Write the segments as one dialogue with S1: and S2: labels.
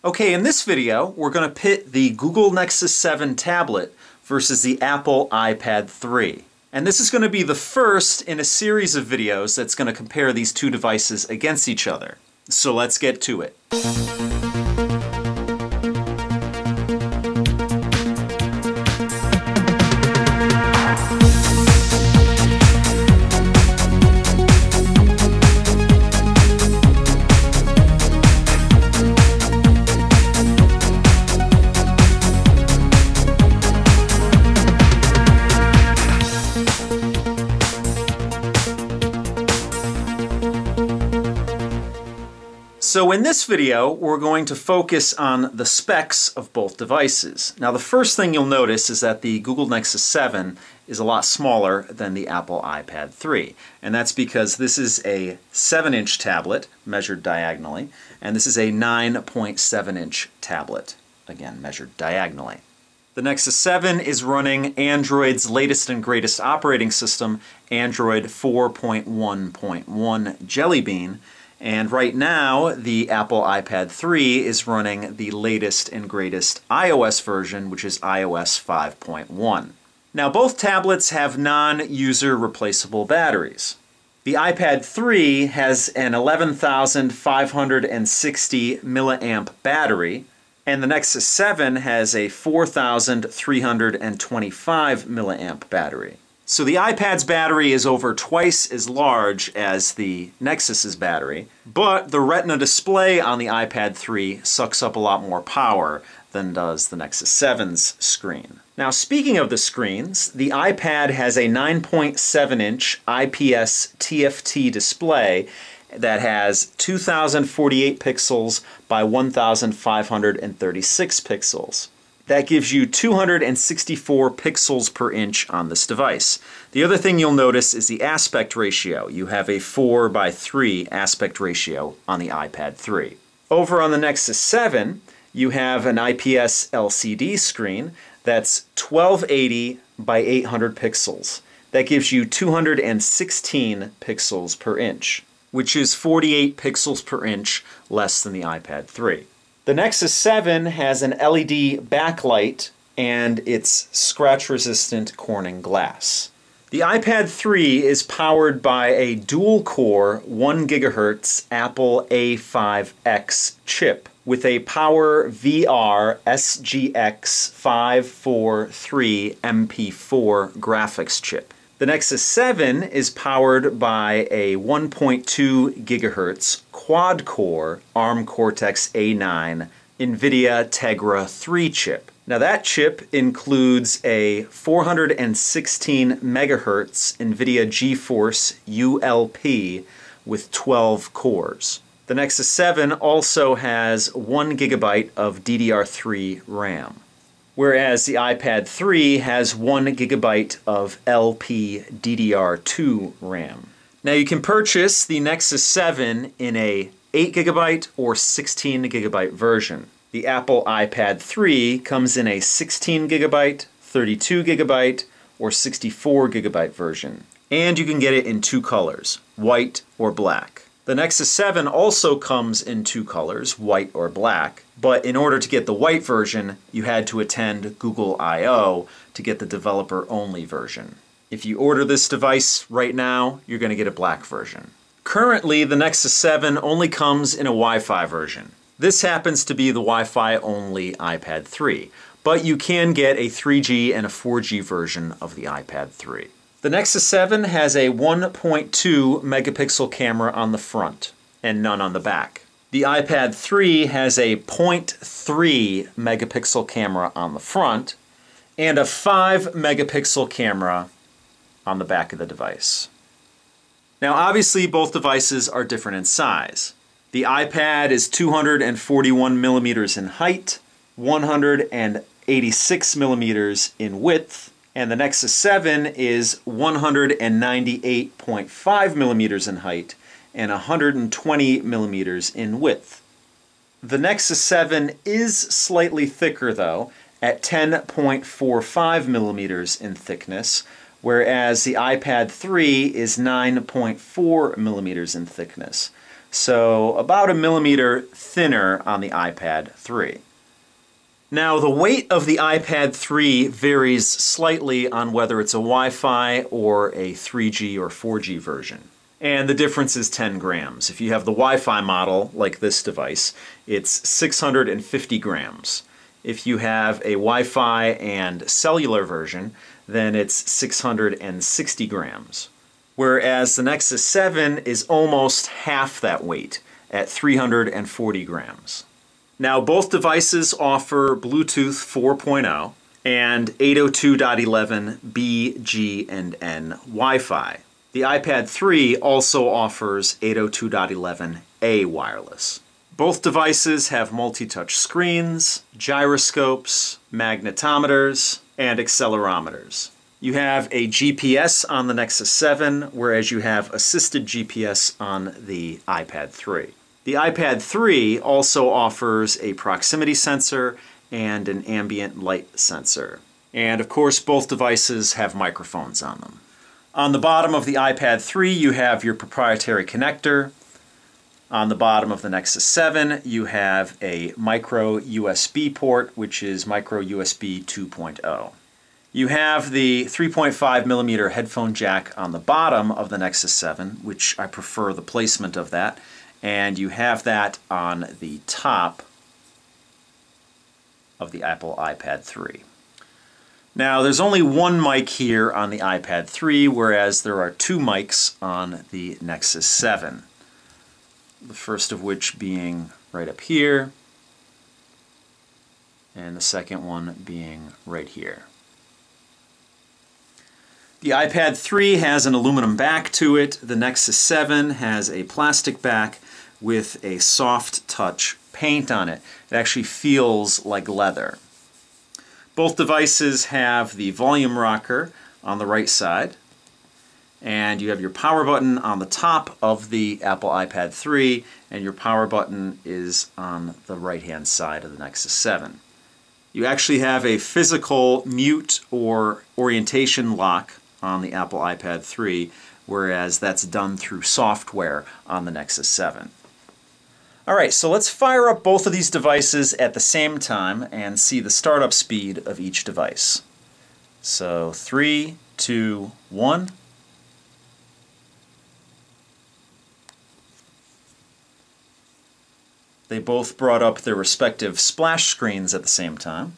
S1: Okay, in this video, we're going to pit the Google Nexus 7 tablet versus the Apple iPad 3. And this is going to be the first in a series of videos that's going to compare these two devices against each other. So let's get to it. So in this video, we're going to focus on the specs of both devices. Now the first thing you'll notice is that the Google Nexus 7 is a lot smaller than the Apple iPad 3. And that's because this is a 7-inch tablet, measured diagonally, and this is a 9.7-inch tablet, again measured diagonally. The Nexus 7 is running Android's latest and greatest operating system, Android 4.1.1 Jelly Bean, and right now, the Apple iPad 3 is running the latest and greatest iOS version, which is iOS 5.1. Now, both tablets have non-user replaceable batteries. The iPad 3 has an 11,560 milliamp battery, and the Nexus 7 has a 4,325 milliamp battery. So the iPad's battery is over twice as large as the Nexus's battery, but the Retina display on the iPad 3 sucks up a lot more power than does the Nexus 7's screen. Now, speaking of the screens, the iPad has a 9.7-inch IPS TFT display that has 2048 pixels by 1536 pixels. That gives you 264 pixels per inch on this device. The other thing you'll notice is the aspect ratio. You have a 4:3 aspect ratio on the iPad 3. Over on the Nexus 7, you have an IPS LCD screen that's 1280 by 800 pixels. That gives you 216 pixels per inch, which is 48 pixels per inch less than the iPad 3. The Nexus 7 has an LED backlight and it's scratch-resistant Corning glass. The iPad 3 is powered by a dual-core 1 GHz Apple A5X chip with a Power VR SGX 543 MP4 graphics chip. The Nexus 7 is powered by a 1.2 GHz quad-core ARM Cortex-A9 NVIDIA Tegra 3 chip. Now that chip includes a 416 MHz NVIDIA GeForce ULP with 12 cores. The Nexus 7 also has 1 GB of DDR3 RAM, whereas the iPad 3 has 1 GB of LPDDR2 RAM. Now you can purchase the Nexus 7 in a 8 GB or 16 GB version. The Apple iPad 3 comes in a 16 GB, 32 GB, or 64 GB version. And you can get it in two colors, white or black. The Nexus 7 also comes in two colors, white or black, but in order to get the white version, you had to attend Google I/O to get the developer-only version. If you order this device right now, you're going to get a black version. Currently, the Nexus 7 only comes in a Wi-Fi version. This happens to be the Wi-Fi-only iPad 3, but you can get a 3G and a 4G version of the iPad 3. The Nexus 7 has a 1.2 megapixel camera on the front and none on the back. The iPad 3 has a 0.3 megapixel camera on the front and a 5 megapixel camera on the back of the device. Now obviously both devices are different in size. The iPad is 241 millimeters in height, 186 millimeters in width, and the Nexus 7 is 198.5 millimeters in height and 120 millimeters in width. The Nexus 7 is slightly thicker though, at 10.45 millimeters in thickness, whereas the iPad 3 is 9.4 millimeters in thickness. so about 1 millimeter thinner on the iPad 3. Now, the weight of the iPad 3 varies slightly on whether it's a Wi-Fi or a 3G or 4G version. And the difference is 10 grams. If you have the Wi-Fi model, like this device, it's 650 grams. If you have a Wi-Fi and cellular version, then it's 660 grams. Whereas the Nexus 7 is almost half that weight, at 340 grams. Now, both devices offer Bluetooth 4.0 and 802.11b, G, and N Wi-Fi. The iPad 3 also offers 802.11a wireless. Both devices have multi-touch screens, gyroscopes, magnetometers, and accelerometers. You have a GPS on the Nexus 7, whereas you have assisted GPS on the iPad 3. The iPad 3 also offers a proximity sensor and an ambient light sensor. And of course, both devices have microphones on them. On the bottom of the iPad 3, you have your proprietary connector. On the bottom of the Nexus 7, you have a micro USB port, which is micro USB 2.0. You have the 3.5 millimeter headphone jack on the bottom of the Nexus 7, which I prefer the placement of that. And you have that on the top of the Apple iPad 3. Now, there's only one mic here on the iPad 3, whereas there are two mics on the Nexus 7. The first of which being right up here, and the second one being right here. The iPad 3 has an aluminum back to it. The Nexus 7 has a plastic back with a soft touch paint on it. It actually feels like leather. Both devices have the volume rocker on the right side, and you have your power button on the top of the Apple iPad 3, and your power button is on the right-hand side of the Nexus 7. You actually have a physical mute or orientation lock on the Apple iPad 3, whereas that's done through software on the Nexus 7. Alright, so let's fire up both of these devices at the same time and see the startup speed of each device. So 3, 2, 1. They both brought up their respective splash screens at the same time.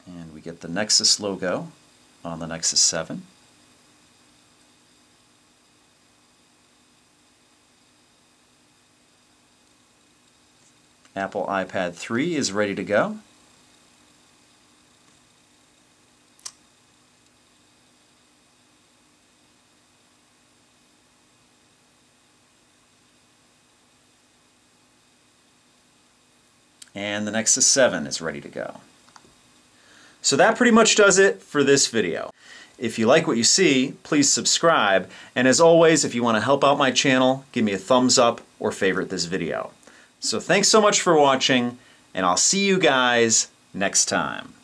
S1: And we get the Nexus logo on the Nexus 7. Apple iPad 3 is ready to go. And the Nexus 7 is ready to go. So that pretty much does it for this video. If you like what you see, please subscribe, and as always, if you want to help out my channel, give me a thumbs up or favorite this video. So thanks so much for watching, and I'll see you guys next time.